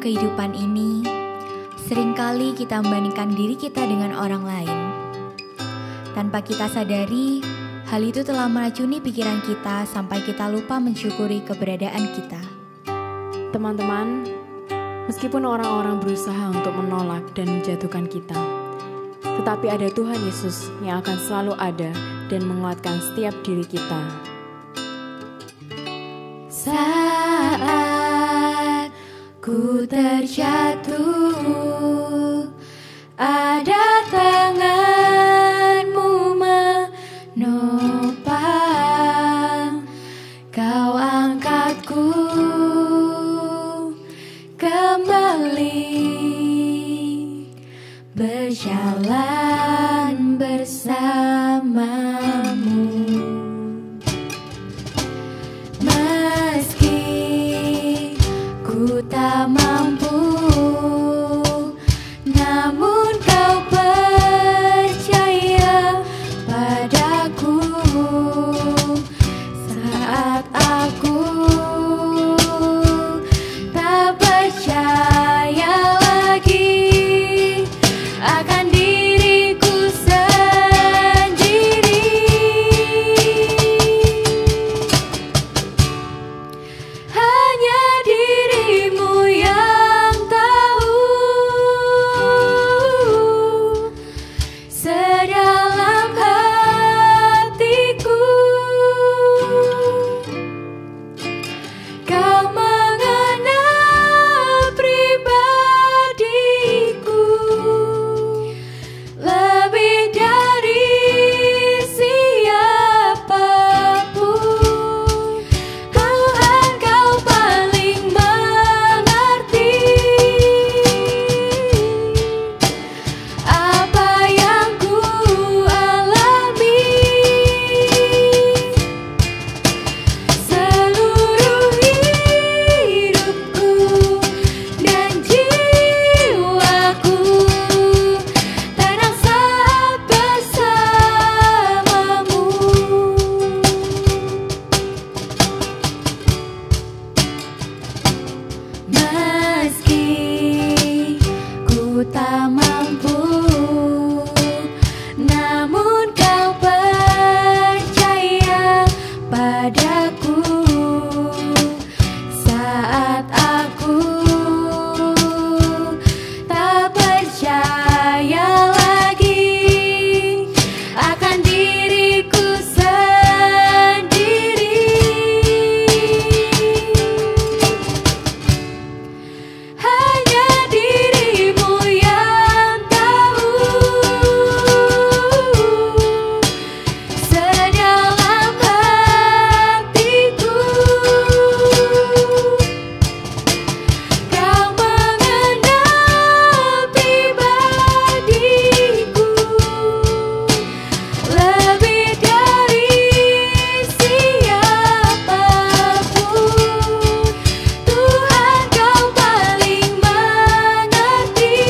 kehidupan ini, seringkali kita membandingkan diri kita dengan orang lain. Tanpa kita sadari, hal itu telah meracuni pikiran kita sampai kita lupa mensyukuri keberadaan kita. Teman-teman, meskipun orang-orang berusaha untuk menolak dan menjatuhkan kita, tetapi ada Tuhan Yesus yang akan selalu ada dan menguatkan setiap diri kita. Saat ku terjatuh, ada tanganmu menopang, kau angkatku kembali, berjalan bersamamu. Meski ku tak mampu, namun kau percaya padaku saat aku tak percaya lagi akan diriku sendiri. Hanya dirimu yang tahu sedalam hatiku. Kau mengenal pribadiku lebih dari siapapun. Tuhan, kau paling mengerti apa yang ku alami. Seluruh hidupku dan jiwaku tenang saat bersamamu. Meski ku tak mampu, namun kau percaya padaku saat aku tak percaya lagi akan diriku sendiri. Hanya dirimu yang tahu sedalam hatiku. Kau mengenal pribadiku lebih dari siapapun. Tuhan, kau paling mengerti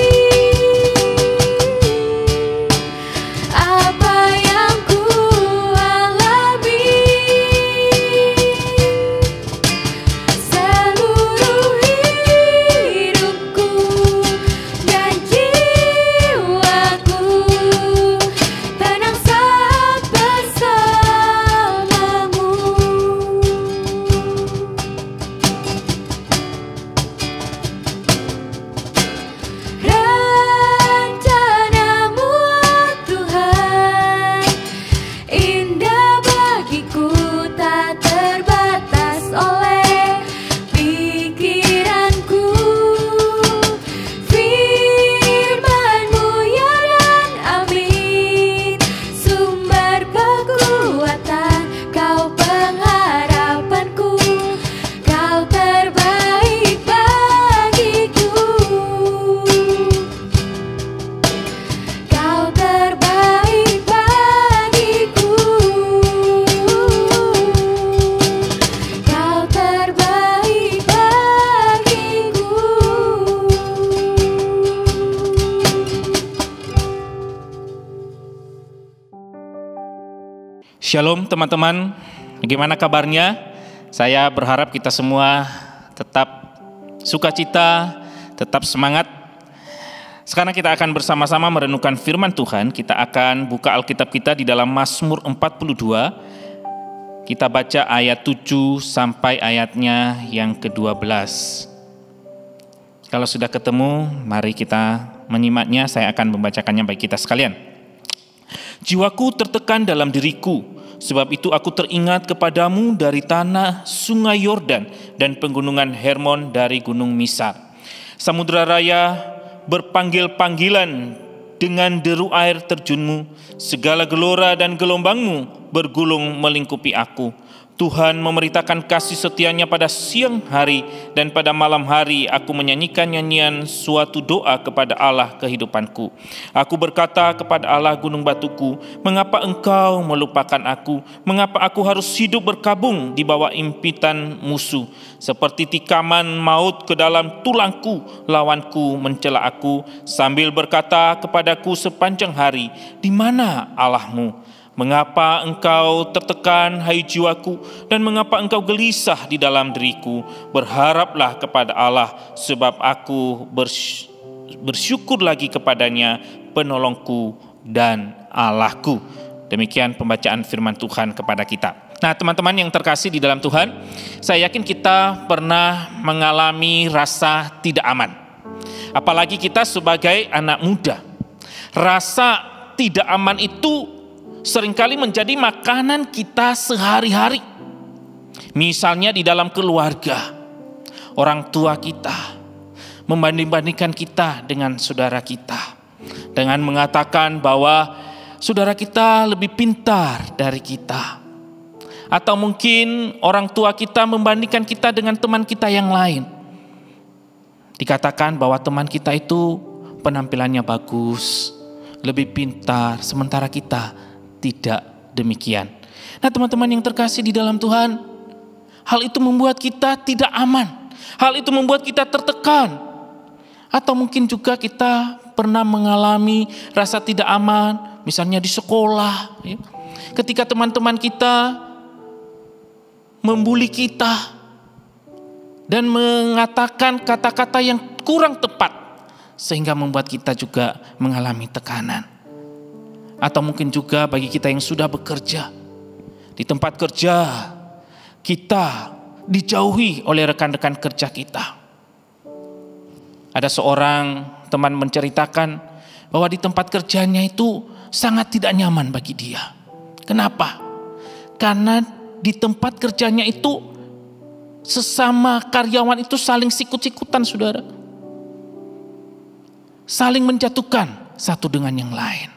apa yang ku alami. Seluruh hidupku dan jiwaku tenang saat bersamamu. Rencanamu, Tuhan, indah bagiku, tak terbatas oleh pikiranku. Firman-Mu ya dan amin, sumber kekuatan, kau pengharapanku, kau terbaik bagiku. Kau terbaik bagiku. Kau terbaik bagiku. Shalom teman-teman, bagaimana kabarnya? Saya berharap kita semua tetap sukacita, Tetap semangat. Sekarang kita akan bersama-sama merenungkan firman Tuhan. Kita akan buka Alkitab kita di dalam Mazmur 42. Kita baca ayat 7 sampai ayatnya yang ke-12. Kalau sudah ketemu, mari kita menyimaknya. Saya akan membacakannya bagi kita sekalian. Jiwaku tertekan dalam diriku, sebab itu aku teringat kepadamu dari tanah sungai Yordan dan pegunungan Hermon dari gunung Misar. Samudra raya berpanggil-panggilan dengan deru air terjunmu, segala gelora dan gelombangmu bergulung melingkupi aku. Tuhan memberitakan kasih setianya pada siang hari, dan pada malam hari aku menyanyikan nyanyian suatu doa kepada Allah kehidupanku. Aku berkata kepada Allah gunung batuku, mengapa engkau melupakan aku? Mengapa aku harus hidup berkabung di bawah impitan musuh? Seperti tikaman maut ke dalam tulangku, lawanku mencela aku, sambil berkata kepadaku sepanjang hari, di mana Allahmu? Mengapa engkau tertekan, hai jiwaku, dan mengapa engkau gelisah di dalam diriku? Berharaplah kepada Allah, sebab aku bersyukur lagi kepadanya, penolongku dan Allahku. Demikian pembacaan firman Tuhan kepada kita. Nah, teman-teman yang terkasih di dalam Tuhan, saya yakin kita pernah mengalami rasa tidak aman. Apalagi kita sebagai anak muda. Rasa tidak aman itu seringkali menjadi makanan kita sehari-hari. Misalnya di dalam keluarga, orang tua kita membanding-bandingkan kita dengan saudara kita, dengan mengatakan bahwa saudara kita lebih pintar dari kita. Atau mungkin orang tua kita membandingkan kita dengan teman kita yang lain. Dikatakan bahwa teman kita itu penampilannya bagus, lebih pintar, sementara kita tidak demikian. Nah, teman-teman yang terkasih di dalam Tuhan, hal itu membuat kita tidak aman. Hal itu membuat kita tertekan. Atau mungkin juga kita pernah mengalami rasa tidak aman, misalnya di sekolah. Ketika teman-teman kita membuli kita dan mengatakan kata-kata yang kurang tepat, sehingga membuat kita juga mengalami tekanan. Atau mungkin juga bagi kita yang sudah bekerja, di tempat kerja kita dijauhi oleh rekan-rekan kerja kita. Ada seorang teman menceritakan bahwa di tempat kerjanya itu sangat tidak nyaman bagi dia. Kenapa? Karena di tempat kerjanya itu sesama karyawan itu saling sikut-sikutan, saudara. Saling menjatuhkan satu dengan yang lain.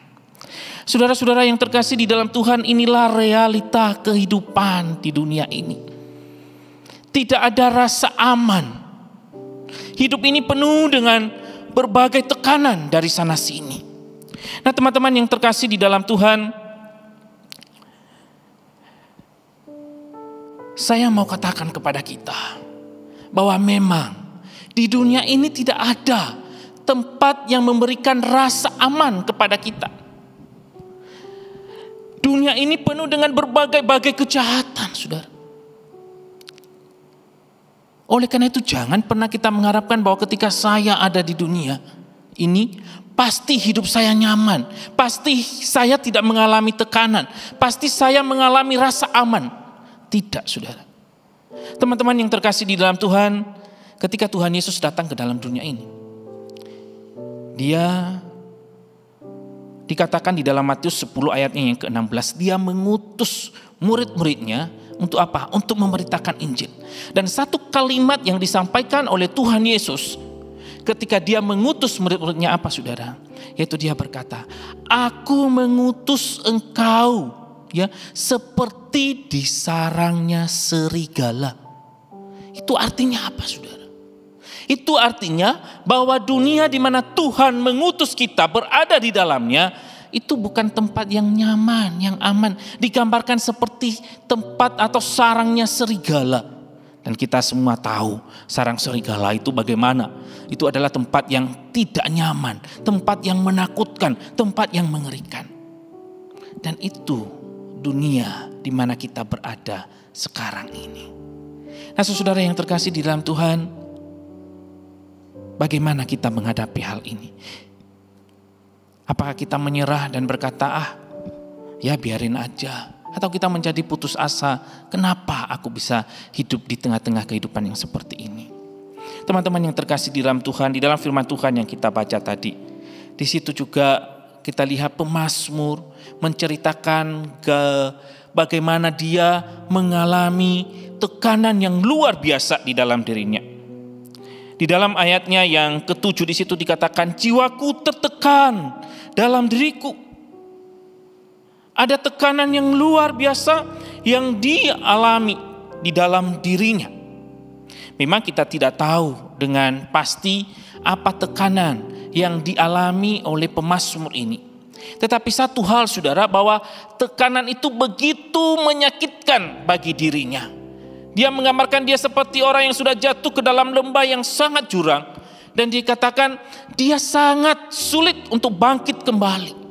Saudara-saudara yang terkasih di dalam Tuhan, inilah realita kehidupan di dunia ini. Tidak ada rasa aman. Hidup ini penuh dengan berbagai tekanan dari sana sini. Nah, teman-teman yang terkasih di dalam Tuhan, saya mau katakan kepada kita bahwa memang di dunia ini tidak ada tempat yang memberikan rasa aman kepada kita. Dunia ini penuh dengan berbagai-bagai kejahatan, saudara. Oleh karena itu jangan pernah kita mengharapkan bahwa ketika saya ada di dunia ini, pasti hidup saya nyaman. Pasti saya tidak mengalami tekanan. Pasti saya mengalami rasa aman. Tidak, saudara. Teman-teman yang terkasih di dalam Tuhan, ketika Tuhan Yesus datang ke dalam dunia ini, Dia dikatakan di dalam Matius 10 ayatnya yang ke-16, dia mengutus murid-muridnya untuk apa? Untuk memberitakan Injil. Dan satu kalimat yang disampaikan oleh Tuhan Yesus ketika dia mengutus murid-muridnya apa, saudara? Yaitu dia berkata, aku mengutus engkau ya seperti disarangnya serigala. Itu artinya apa, saudara? Itu artinya bahwa dunia di mana Tuhan mengutus kita berada di dalamnya, itu bukan tempat yang nyaman, yang aman. Digambarkan seperti tempat atau sarangnya serigala. Dan kita semua tahu sarang serigala itu bagaimana. Itu adalah tempat yang tidak nyaman, tempat yang menakutkan, tempat yang mengerikan. Dan itu dunia di mana kita berada sekarang ini. Nah, saudara yang terkasih di dalam Tuhan, Bagaimana kita menghadapi hal ini? Apakah kita menyerah dan berkata, ya biarin aja. Atau kita menjadi putus asa, kenapa aku bisa hidup di tengah-tengah kehidupan yang seperti ini? Teman-teman yang terkasih di dalam Tuhan, di dalam firman Tuhan yang kita baca tadi, di situ juga kita lihat pemazmur menceritakan bagaimana dia mengalami tekanan yang luar biasa di dalam dirinya. Di dalam ayatnya yang ke-7 di situ dikatakan, jiwaku tertekan dalam diriku. Ada tekanan yang luar biasa yang dialami di dalam dirinya. Memang kita tidak tahu dengan pasti apa tekanan yang dialami oleh pemazmur ini. Tetapi satu hal saudara, bahwa tekanan itu begitu menyakitkan bagi dirinya. Dia menggambarkan dia seperti orang yang sudah jatuh ke dalam lembah yang sangat jurang. Dan dikatakan dia sangat sulit untuk bangkit kembali.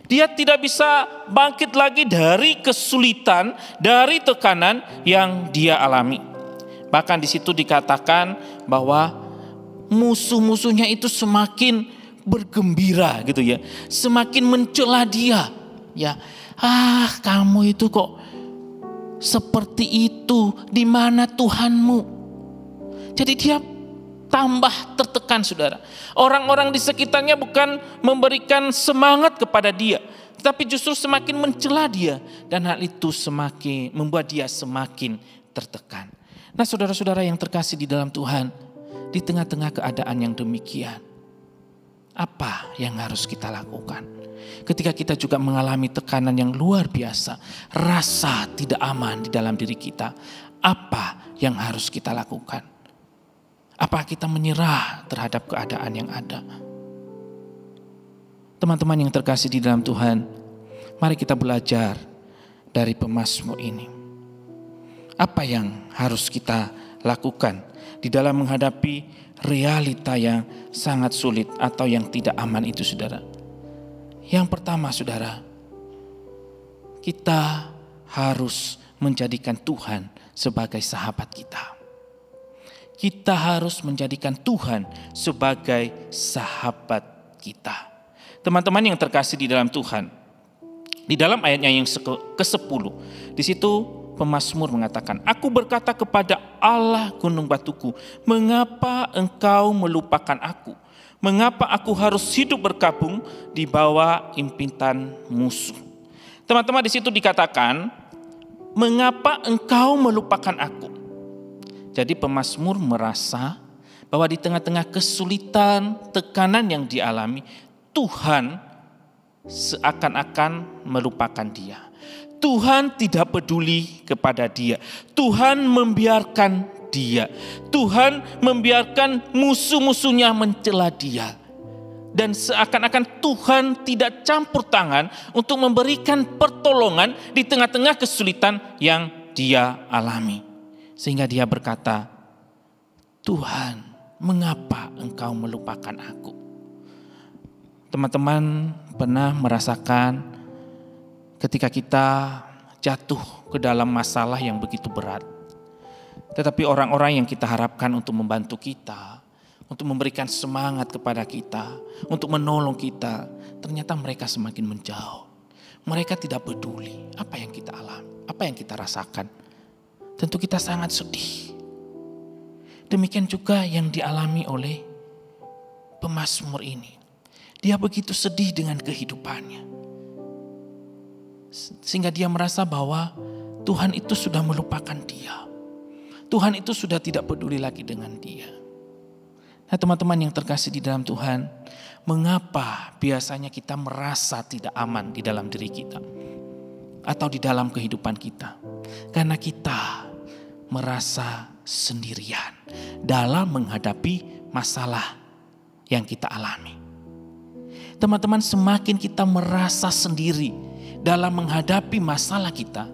Dia tidak bisa bangkit lagi dari kesulitan, dari tekanan yang dia alami. Bahkan di situ dikatakan bahwa musuh-musuhnya itu semakin bergembira gitu ya. Semakin mencela dia. Ya, kamu itu kok seperti itu, di mana Tuhanmu? Jadi dia tambah tertekan saudara. Orang-orang di sekitarnya bukan memberikan semangat kepada dia, tetapi justru semakin mencela dia. Dan hal itu semakin membuat dia semakin tertekan. Nah saudara-saudara yang terkasih di dalam Tuhan, di tengah-tengah keadaan yang demikian, apa yang harus kita lakukan? Ketika kita juga mengalami tekanan yang luar biasa, rasa tidak aman di dalam diri kita, apa yang harus kita lakukan? Apa kita menyerah terhadap keadaan yang ada? Teman-teman yang terkasih di dalam Tuhan, mari kita belajar dari pemazmur ini. Apa yang harus kita lakukan di dalam menghadapi realita yang sangat sulit atau yang tidak aman itu saudara? Yang pertama saudara, kita harus menjadikan Tuhan sebagai sahabat kita. Kita harus menjadikan Tuhan sebagai sahabat kita. Teman-teman yang terkasih di dalam Tuhan, di dalam ayatnya yang ke-10, di situ pemazmur mengatakan, aku berkata kepada Allah gunung batuku, mengapa engkau melupakan aku? Mengapa aku harus hidup berkabung di bawah impitan musuh? Teman-teman di situ dikatakan, mengapa engkau melupakan aku? Jadi pemazmur merasa bahwa di tengah-tengah kesulitan, tekanan yang dialami, Tuhan seakan-akan melupakan dia. Tuhan tidak peduli kepada dia. Tuhan membiarkan dia. Tuhan membiarkan musuh-musuhnya mencela dia. Dan seakan-akan Tuhan tidak campur tangan untuk memberikan pertolongan di tengah-tengah kesulitan yang dia alami. Sehingga dia berkata, Tuhan, mengapa engkau melupakan aku? Teman-teman pernah merasakan ketika kita jatuh ke dalam masalah yang begitu berat. Tetapi orang-orang yang kita harapkan untuk membantu kita, untuk memberikan semangat kepada kita, untuk menolong kita, ternyata mereka semakin menjauh. Mereka tidak peduli apa yang kita alami, apa yang kita rasakan. Tentu kita sangat sedih. Demikian juga yang dialami oleh pemazmur ini. Dia begitu sedih dengan kehidupannya. Sehingga dia merasa bahwa Tuhan itu sudah melupakan dia. Tuhan itu sudah tidak peduli lagi dengan dia. Nah teman-teman yang terkasih di dalam Tuhan, mengapa biasanya kita merasa tidak aman di dalam diri kita? Atau di dalam kehidupan kita? Karena kita merasa sendirian dalam menghadapi masalah yang kita alami. Teman-teman, semakin kita merasa sendiri dalam menghadapi masalah kita,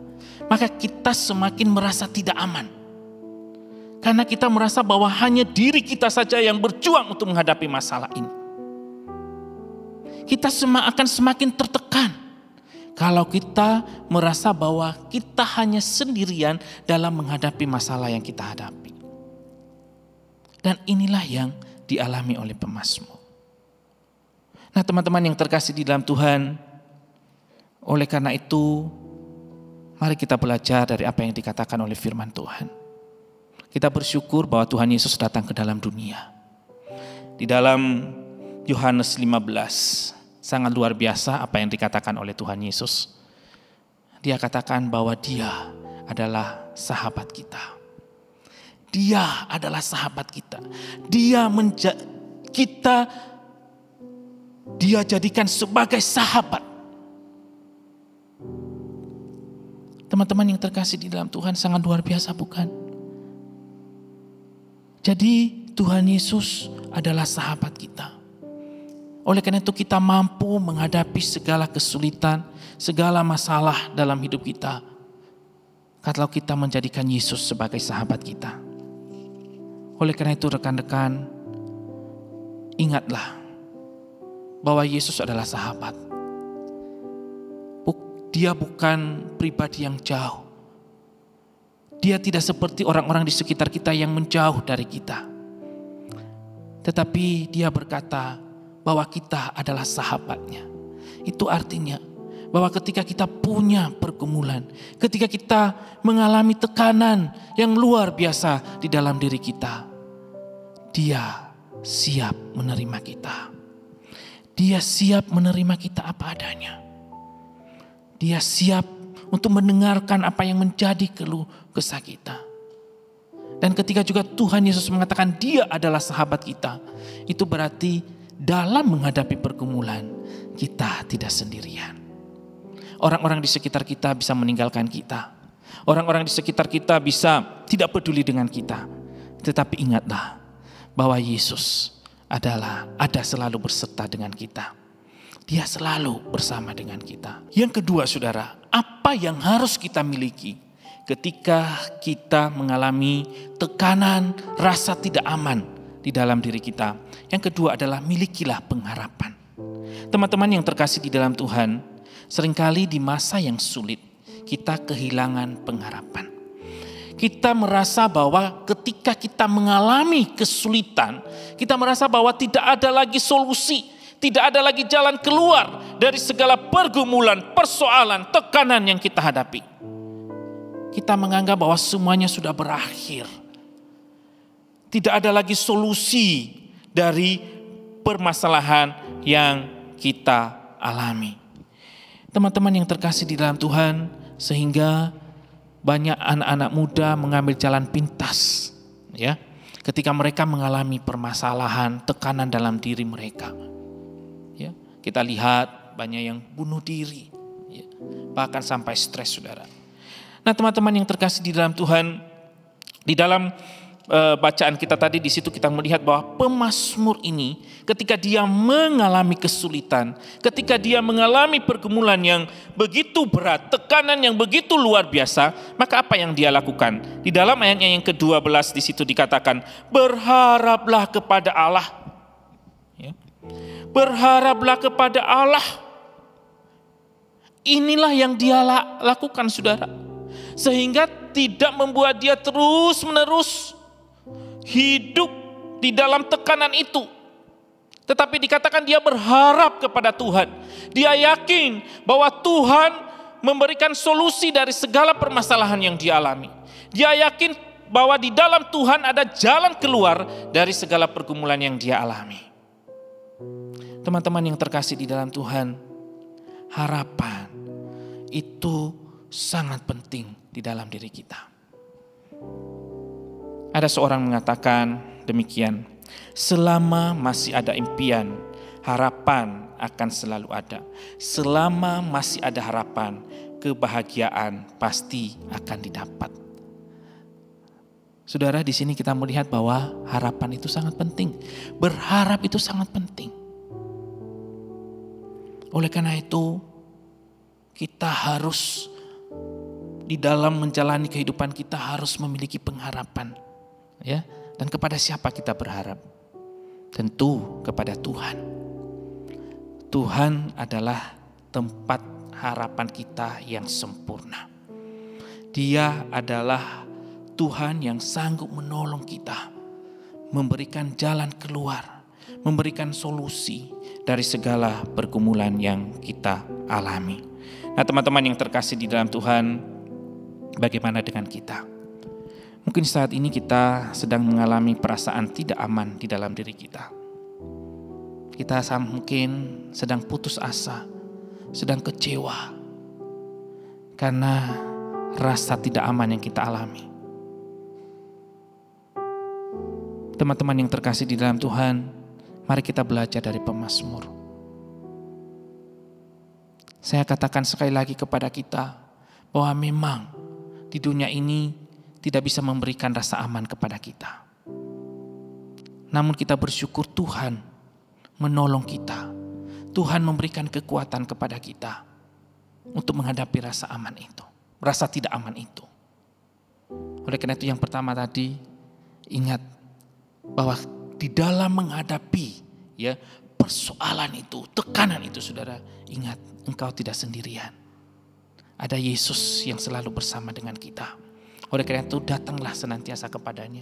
maka kita semakin merasa tidak aman. Karena kita merasa bahwa hanya diri kita saja yang berjuang untuk menghadapi masalah ini. Kita akan semakin tertekan kalau kita merasa bahwa kita hanya sendirian dalam menghadapi masalah yang kita hadapi. Dan inilah yang dialami oleh pemazmur. Nah teman-teman yang terkasih di dalam Tuhan, oleh karena itu mari kita belajar dari apa yang dikatakan oleh firman Tuhan. Kita bersyukur bahwa Tuhan Yesus datang ke dalam dunia. Di dalam Yohanes 15, sangat luar biasa apa yang dikatakan oleh Tuhan Yesus. Dia katakan bahwa dia adalah sahabat kita. Dia adalah sahabat kita. Dia jadikan sebagai sahabat. Teman-teman yang terkasih di dalam Tuhan, sangat luar biasa bukan? Jadi Tuhan Yesus adalah sahabat kita. Oleh karena itu kita mampu menghadapi segala kesulitan, segala masalah dalam hidup kita. Kalau kita menjadikan Yesus sebagai sahabat kita. Oleh karena itu rekan-rekan, ingatlah bahwa Yesus adalah sahabat. Dia bukan pribadi yang jauh. Dia tidak seperti orang-orang di sekitar kita yang menjauh dari kita. Tetapi dia berkata bahwa kita adalah sahabatnya. Itu artinya bahwa ketika kita punya pergumulan, ketika kita mengalami tekanan yang luar biasa di dalam diri kita, dia siap menerima kita. Dia siap menerima kita apa adanya. Dia siap untuk mendengarkan apa yang menjadi keluh kesah kita. Dan ketika juga Tuhan Yesus mengatakan dia adalah sahabat kita, itu berarti dalam menghadapi pergumulan kita tidak sendirian. Orang-orang di sekitar kita bisa meninggalkan kita. Orang-orang di sekitar kita bisa tidak peduli dengan kita. Tetapi ingatlah bahwa Yesus ada selalu berserta dengan kita. Dia selalu bersama dengan kita. Yang kedua saudara, apa yang harus kita miliki ketika kita mengalami tekanan, rasa tidak aman di dalam diri kita? Yang kedua adalah milikilah pengharapan. Teman-teman yang terkasih di dalam Tuhan, seringkali di masa yang sulit kita kehilangan pengharapan. Kita merasa bahwa ketika kita mengalami kesulitan, kita merasa bahwa tidak ada lagi solusi. Tidak ada lagi jalan keluar dari segala pergumulan, persoalan, tekanan yang kita hadapi. Kita menganggap bahwa semuanya sudah berakhir. Tidak ada lagi solusi dari permasalahan yang kita alami. Teman-teman yang terkasih di dalam Tuhan, sehingga banyak anak-anak muda mengambil jalan pintas, ya, ketika mereka mengalami permasalahan, tekanan dalam diri mereka. Ya, kita lihat banyak yang bunuh diri, ya, bahkan sampai stres, saudara. Nah, teman-teman yang terkasih di dalam Tuhan, di dalam bacaan kita tadi di situ kita melihat bahwa pemazmur ini ketika dia mengalami kesulitan, ketika dia mengalami pergumulan yang begitu berat, tekanan yang begitu luar biasa, maka apa yang dia lakukan? Di dalam ayatnya yang ke-12 di situ dikatakan, berharaplah kepada Allah. Ya. Berharaplah kepada Allah. Inilah yang dia lakukan, saudara. Sehingga tidak membuat dia terus-menerus hidup di dalam tekanan itu. Tetapi dikatakan dia berharap kepada Tuhan. Dia yakin bahwa Tuhan memberikan solusi dari segala permasalahan yang dia alami. Dia yakin bahwa di dalam Tuhan ada jalan keluar dari segala pergumulan yang dia alami. Teman-teman yang terkasih di dalam Tuhan, harapan itu sangat penting di dalam diri kita. Ada seorang mengatakan demikian, selama masih ada impian, harapan akan selalu ada. Selama masih ada harapan, kebahagiaan pasti akan didapat. Saudara, di sini kita melihat bahwa harapan itu sangat penting. Berharap itu sangat penting. Oleh karena itu, kita harus di dalam menjalani kehidupan kita harus memiliki pengharapan. Ya, dan kepada siapa kita berharap? Tentu kepada Tuhan. Tuhan adalah tempat harapan kita yang sempurna. Dia adalah Tuhan yang sanggup menolong kita, memberikan jalan keluar, memberikan solusi dari segala pergumulan yang kita alami. Nah teman-teman yang terkasih di dalam Tuhan, bagaimana dengan kita? Mungkin saat ini kita sedang mengalami perasaan tidak aman di dalam diri kita. Kita mungkin sedang putus asa, sedang kecewa karena rasa tidak aman yang kita alami. Teman-teman yang terkasih di dalam Tuhan, mari kita belajar dari pemazmur. Saya katakan sekali lagi kepada kita bahwa memang di dunia ini tidak bisa memberikan rasa aman kepada kita. Namun kita bersyukur Tuhan menolong kita. Tuhan memberikan kekuatan kepada kita untuk menghadapi rasa aman itu, rasa tidak aman itu. Oleh karena itu yang pertama tadi, ingat bahwa di dalam menghadapi persoalan itu, tekanan itu, saudara, ingat engkau tidak sendirian. Ada Yesus yang selalu bersama dengan kita. Oleh karena itu datanglah senantiasa kepadanya,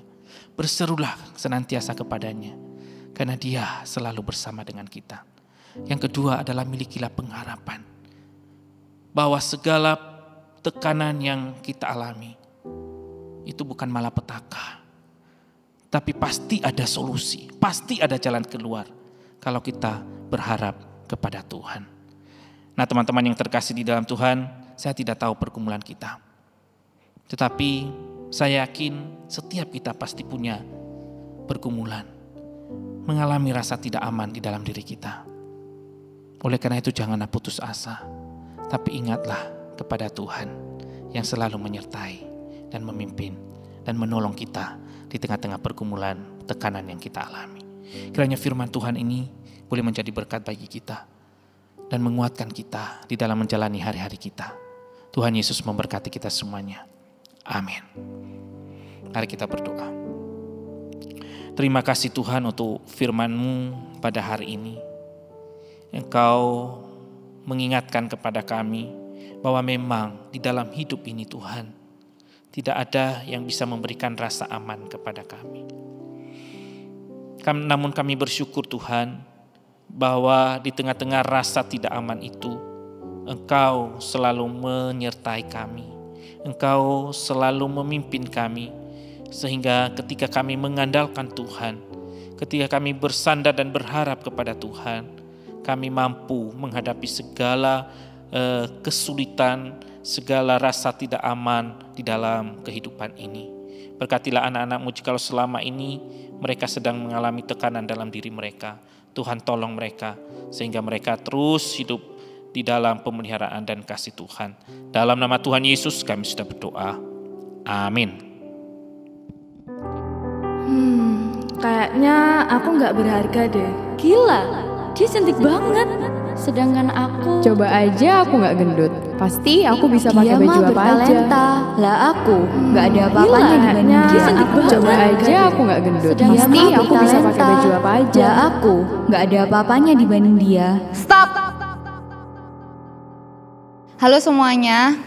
berserulah senantiasa kepadanya, karena Dia selalu bersama dengan kita. Yang kedua adalah milikilah pengharapan bahwa segala tekanan yang kita alami itu bukan malapetaka, tapi pasti ada solusi, pasti ada jalan keluar kalau kita berharap kepada Tuhan. Nah teman-teman yang terkasih di dalam Tuhan, saya tidak tahu pergumulan kita. Tetapi saya yakin setiap kita pasti punya pergumulan, mengalami rasa tidak aman di dalam diri kita. Oleh karena itu janganlah putus asa, tapi ingatlah kepada Tuhan yang selalu menyertai dan memimpin dan menolong kita di tengah-tengah pergumulan, tekanan yang kita alami. Kiranya firman Tuhan ini boleh menjadi berkat bagi kita dan menguatkan kita di dalam menjalani hari-hari kita. Tuhan Yesus memberkati kita semuanya. Amin. Mari kita berdoa. Terima kasih Tuhan untuk firman-Mu pada hari ini. Engkau mengingatkan kepada kami bahwa memang di dalam hidup ini Tuhan, tidak ada yang bisa memberikan rasa aman kepada kami. Namun kami bersyukur Tuhan bahwa di tengah-tengah rasa tidak aman itu, Engkau selalu menyertai kami. Engkau selalu memimpin kami. Sehingga ketika kami mengandalkan Tuhan, ketika kami bersandar dan berharap kepada Tuhan, kami mampu menghadapi segala kesulitan, segala rasa tidak aman di dalam kehidupan ini. Berkatilah anak-anak-Mu jikalau selama ini mereka sedang mengalami tekanan dalam diri mereka. Tuhan tolong mereka sehingga mereka terus hidup di dalam pemeliharaan dan kasih Tuhan. Dalam nama Tuhan Yesus kami sudah berdoa. Amin. Kayaknya aku gak berharga deh. Gila, dia cantik banget. Sedangkan aku... Coba aja aku gak gendut. Pasti aku bisa pakai baju apa aja. Bertalenta. Lah aku gak ada apa-apanya dibanding dia. cantik banget. Coba aja aku gak gendut. Dia Pasti mah aku bisa pakai bertalenta. baju apa aja. Lah aku gak ada apa-apanya dibanding dia. Stop! Halo semuanya.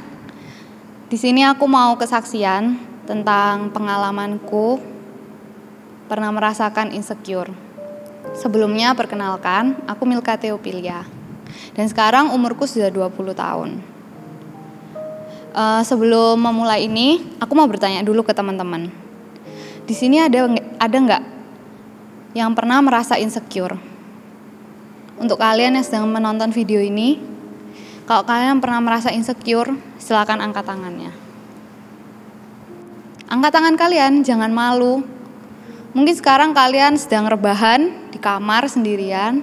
Di sini aku mau kesaksian tentang pengalamanku pernah merasakan insecure. Sebelumnya perkenalkan, aku Milka Theopilia. Dan sekarang umurku sudah 20 tahun. Sebelum memulai ini, aku mau bertanya dulu ke teman-teman. Di sini ada nggak yang pernah merasa insecure? Untuk kalian yang sedang menonton video ini, kalau kalian pernah merasa insecure, silakan angkat tangannya. Angkat tangan kalian, jangan malu. Mungkin sekarang kalian sedang rebahan di kamar sendirian,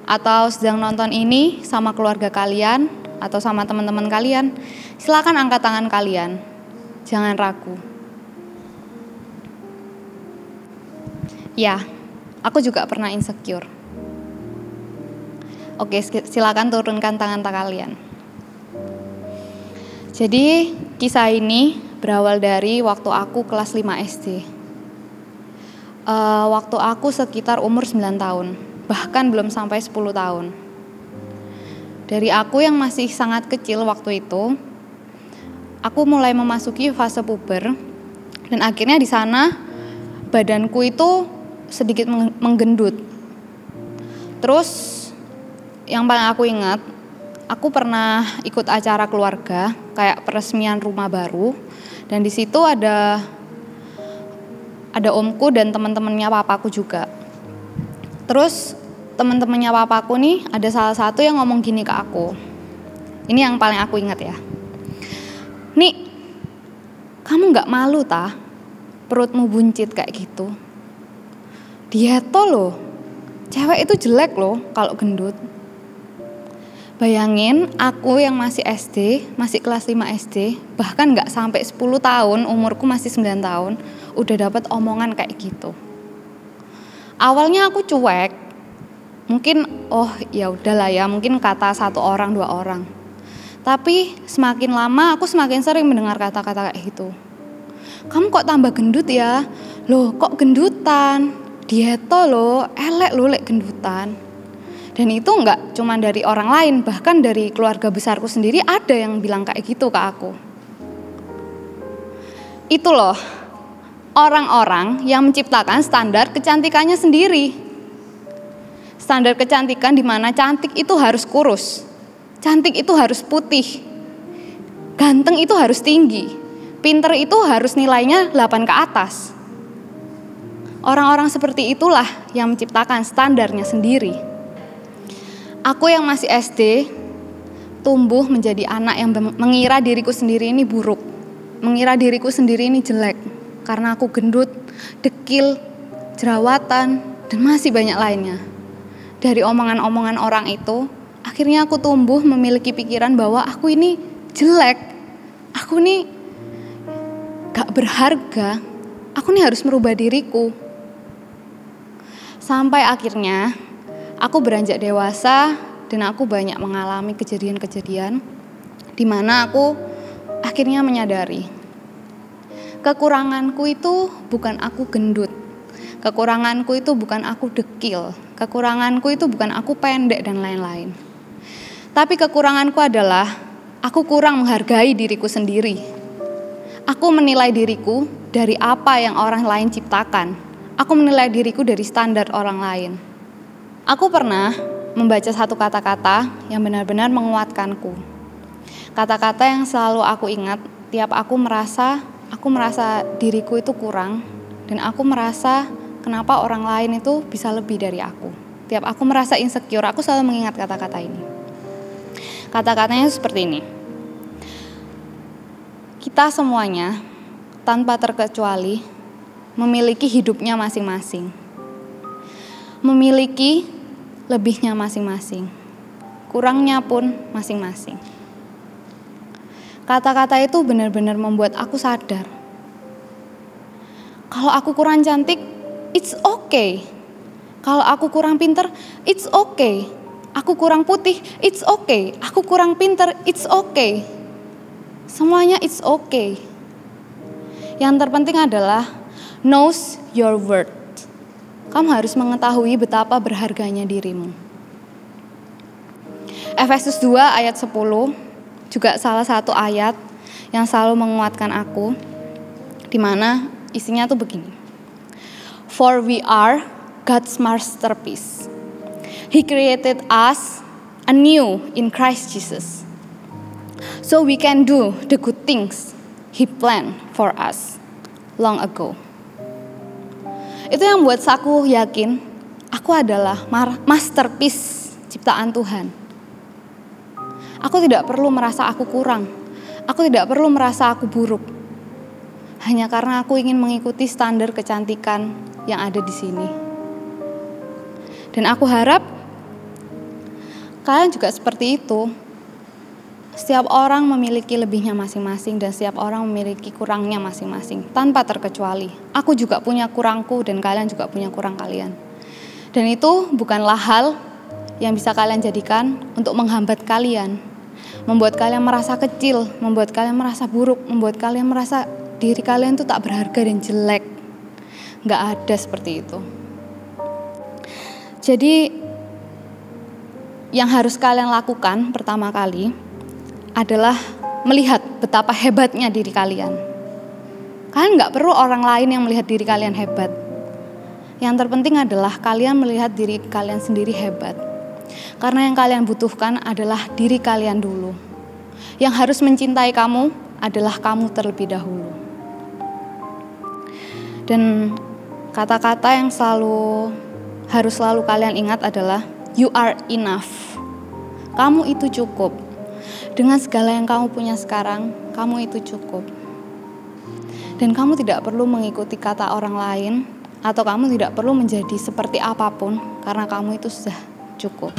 atau sedang nonton ini sama keluarga kalian, atau sama teman-teman kalian. Silakan angkat tangan kalian, jangan ragu. Ya, aku juga pernah insecure. Oke, silakan turunkan tangan kalian. Jadi, kisah ini berawal dari waktu aku kelas 5 SD. Waktu aku sekitar umur 9 tahun, bahkan belum sampai 10 tahun. Dari aku yang masih sangat kecil waktu itu, aku mulai memasuki fase puber, dan akhirnya di sana badanku itu sedikit menggendut. Terus yang paling aku ingat, aku pernah ikut acara keluarga, kayak peresmian rumah baru, dan di situ ada omku dan teman-temannya papaku juga. Terus teman-temannya papaku nih ada salah satu yang ngomong gini ke aku. Ini yang paling aku ingat ya. Nih, kamu nggak malu tah? Perutmu buncit kayak gitu. Dieto loh. Cewek itu jelek loh kalau gendut. Bayangin aku yang masih SD, masih kelas 5 SD, bahkan nggak sampai 10 tahun, umurku masih 9 tahun, udah dapat omongan kayak gitu. Awalnya aku cuek. Mungkin ya udahlah ya, mungkin kata 1 orang 2 orang. Tapi semakin lama aku semakin sering mendengar kata-kata kayak gitu. Kamu kok tambah gendut ya? Loh kok gendutan? Dieto loh, elek loh lek gendutan. Dan itu enggak cuma dari orang lain, bahkan dari keluarga besarku sendiri ada yang bilang kayak gitu ke aku. Itu loh, orang-orang yang menciptakan standar kecantikannya sendiri. Standar kecantikan di mana cantik itu harus kurus, cantik itu harus putih, ganteng itu harus tinggi, pinter itu harus nilainya 8 ke atas. Orang-orang seperti itulah yang menciptakan standarnya sendiri. Aku yang masih SD, tumbuh menjadi anak yang mengira diriku sendiri ini buruk, mengira diriku sendiri ini jelek, karena aku gendut, dekil, jerawatan, dan masih banyak lainnya. Dari omongan-omongan orang itu, akhirnya aku tumbuh memiliki pikiran bahwa aku ini jelek, aku ini gak berharga, aku ini harus merubah diriku. Sampai akhirnya aku beranjak dewasa dan aku banyak mengalami kejadian-kejadian di mana aku akhirnya menyadari kekuranganku itu bukan aku gendut, kekuranganku itu bukan aku dekil, kekuranganku itu bukan aku pendek dan lain-lain. Tapi kekuranganku adalah aku kurang menghargai diriku sendiri. Aku menilai diriku dari apa yang orang lain ciptakan. Aku menilai diriku dari standar orang lain. Aku pernah membaca satu kata-kata yang benar-benar menguatkanku. Kata-kata yang selalu aku ingat tiap aku merasa diriku itu kurang, dan aku merasa kenapa orang lain itu bisa lebih dari aku. Tiap aku merasa insecure, aku selalu mengingat kata-kata ini. Kata-katanya seperti ini. Kita semuanya tanpa terkecuali memiliki hidupnya masing-masing, memiliki lebihnya masing-masing, kurangnya pun masing-masing. Kata-kata itu benar-benar membuat aku sadar. Kalau aku kurang cantik, it's okay. Kalau aku kurang pinter, it's okay. Aku kurang putih, it's okay. Aku kurang pinter, it's okay. Semuanya it's okay. Yang terpenting adalah knows your worth. Kamu harus mengetahui betapa berharganya dirimu. Efesus 2 ayat 10 juga salah satu ayat yang selalu menguatkan aku, di mana isinya tuh begini. For we are God's masterpiece. He created us anew in Christ Jesus. So we can do the good things He planned for us long ago. Itu yang buat aku yakin aku adalah masterpiece ciptaan Tuhan. Aku tidak perlu merasa aku kurang. Aku tidak perlu merasa aku buruk. Hanya karena aku ingin mengikuti standar kecantikan yang ada di sini. Dan aku harap kalian juga seperti itu. Setiap orang memiliki lebihnya masing-masing dan setiap orang memiliki kurangnya masing-masing, tanpa terkecuali. Aku juga punya kurangku dan kalian juga punya kurang kalian. Dan itu bukanlah hal yang bisa kalian jadikan untuk menghambat kalian, membuat kalian merasa kecil, membuat kalian merasa buruk, membuat kalian merasa diri kalian tuh tak berharga dan jelek. Gak ada seperti itu. Jadi yang harus kalian lakukan pertama kali adalah melihat betapa hebatnya diri kalian. Kalian gak perlu orang lain yang melihat diri kalian hebat. Yang terpenting adalah kalian melihat diri kalian sendiri hebat. Karena yang kalian butuhkan adalah diri kalian dulu. Yang harus mencintai kamu adalah kamu terlebih dahulu. Dan kata-kata yang harus selalu kalian ingat adalah you are enough. Kamu itu cukup. Dengan segala yang kamu punya sekarang, kamu itu cukup. Dan kamu tidak perlu mengikuti kata orang lain, atau kamu tidak perlu menjadi seperti apapun, karena kamu itu sudah cukup.